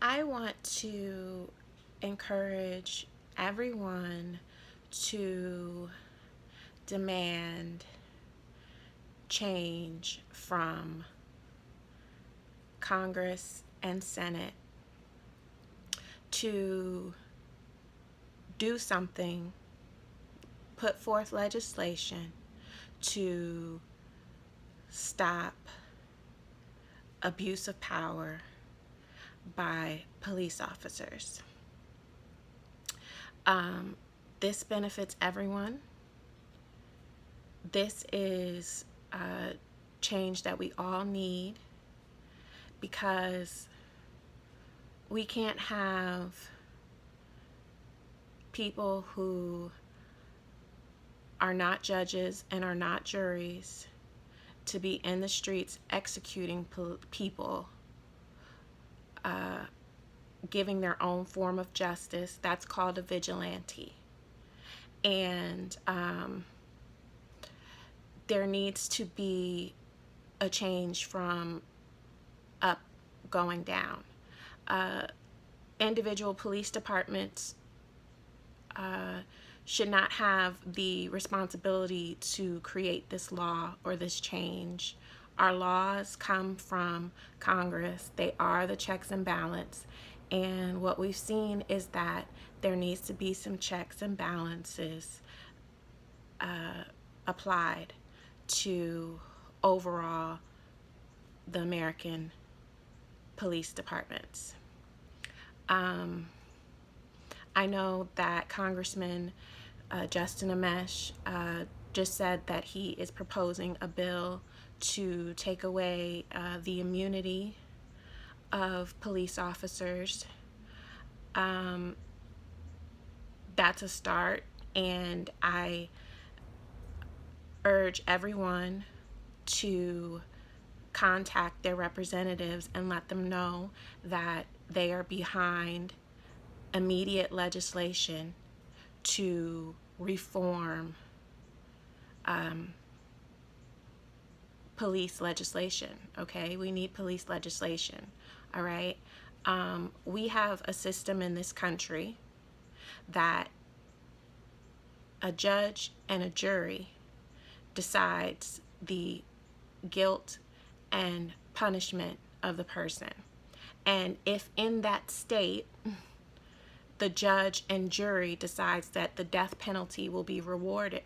I want to encourage everyone to demand change from Congress and Senate to do something, put forth legislation to stop abuse of power by police officers. This benefits everyone. This is a change that we all need, because we can't have people who are not judges and are not juries to be in the streets executing people, giving their own form of justice. That's called a vigilante. And there needs to be a change from up going down. Individual police departments should not have the responsibility to create this law or this change. Our laws come from Congress. They are the checks and balance. And what we've seen is that there needs to be some checks and balances applied to overall the American police departments. I know that Congressman Justin Amash just said that he is proposing a bill to take away the immunity of police officers. That's a start, and I urge everyone to contact their representatives and let them know that they are behind immediate legislation to reform police legislation. Okay, we need police legislation. All right. We have a system in this country that a judge and a jury decides the guilt and punishment of the person. And if in that state the judge and jury decides that the death penalty will be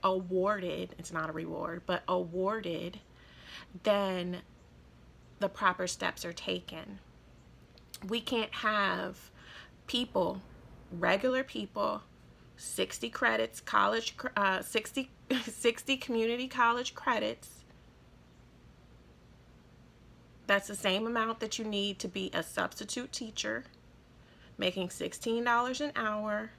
awarded, it's not a reward, but awarded, then the proper steps are taken. We can't have people, regular people, 60 credits, 60 community college credits. That's the same amount that you need to be a substitute teacher, making $16 an hour,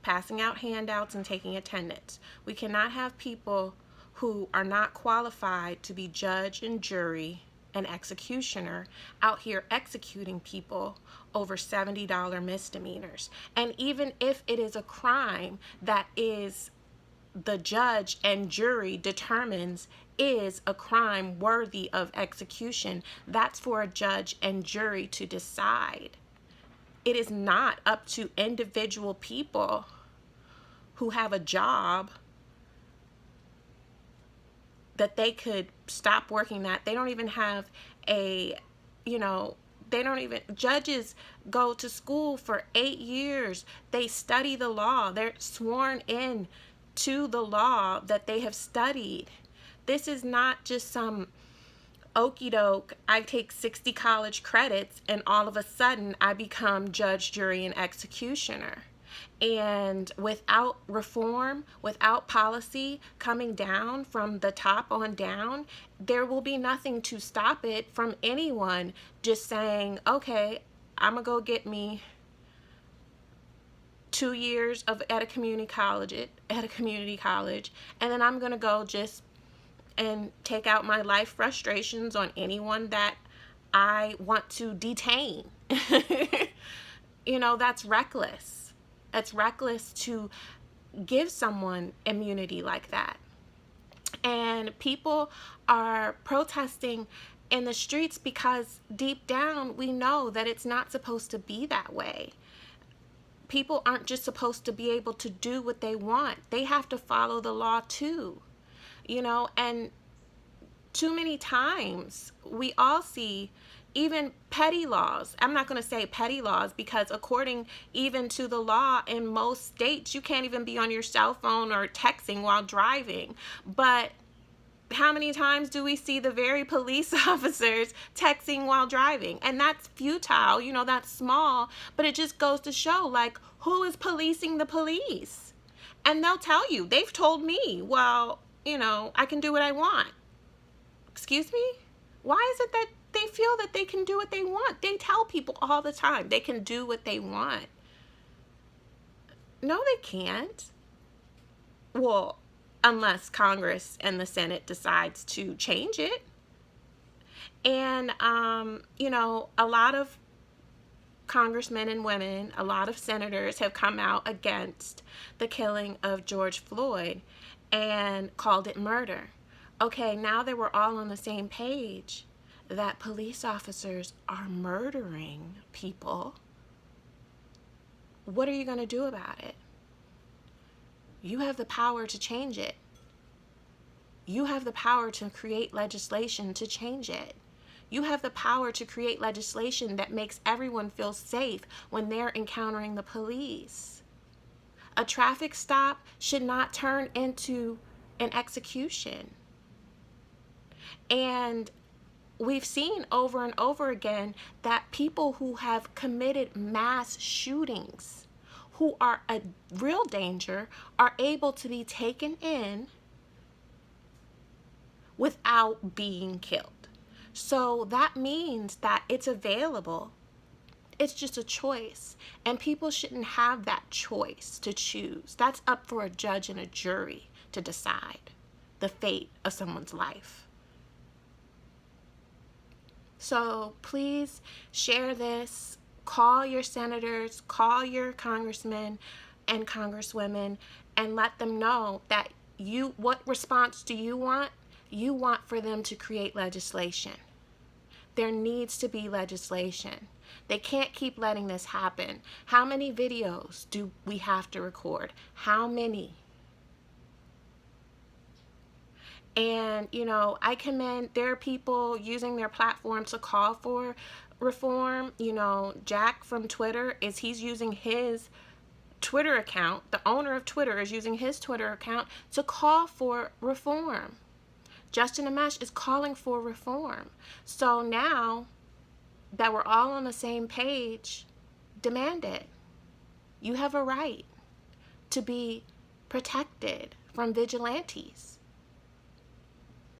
passing out handouts and taking attendance. We cannot have people who are not qualified to be judge and jury and executioner out here executing people over $70 misdemeanors. And even if it is a crime that is the judge and jury determines is a crime worthy of execution, that's for a judge and jury to decide. It is not up to individual people who have a job that they could stop working that. They don't even have judges go to school for 8 years. They study the law. They're sworn in to the law that they have studied. This is not just some okey doke, I take 60 college credits and all of a sudden I become judge, jury, and executioner. And without reform, without policy coming down from the top on down, there will be nothing to stop it from anyone just saying, okay, I'm gonna go get me 2 years at a community college, and then I'm gonna go just and take out my life frustrations on anyone that I want to detain. That's reckless. It's reckless to give someone immunity like that. And people are protesting in the streets because deep down we know that it's not supposed to be that way. People aren't just supposed to be able to do what they want. They have to follow the law too, and too many times we all see even petty laws. I'm not going to say petty laws because according even to the law in most states, you can't even be on your cell phone or texting while driving. But how many times do we see the very police officers texting while driving? And that's futile, that's small, but it just goes to show, like, who is policing the police? And they'll tell you, they've told me, well, I can do what I want. Excuse me? Why is it that they feel that they can do what they want? They tell people all the time they can do what they want. No, they can't. Well, unless Congress and the Senate decides to change it. And, a lot of congressmen and women, a lot of senators have come out against the killing of George Floyd and called it murder. Okay, now that we're all on the same page that police officers are murdering people, what are you going to do about it? You have the power to change it. You have the power to create legislation to change it. You have the power to create legislation that makes everyone feel safe when they're encountering the police. A traffic stop should not turn into an execution. And we've seen over and over again that people who have committed mass shootings, who are a real danger, are able to be taken in without being killed. So that means that it's available. It's just a choice. And people shouldn't have that choice to choose. That's up for a judge and a jury to decide the fate of someone's life. So please share this. Call your senators, call your congressmen and congresswomen, and let them know that what response do you want? You want for them to create legislation. There needs to be legislation. They can't keep letting this happen. How many videos do we have to record? How many? And, I commend, there are people using their platform to call for reform. Jack from Twitter, he's using his Twitter account. The owner of Twitter is using his Twitter account to call for reform. Justin Amash is calling for reform. So now that we're all on the same page, demand it. You have a right to be protected from vigilantes.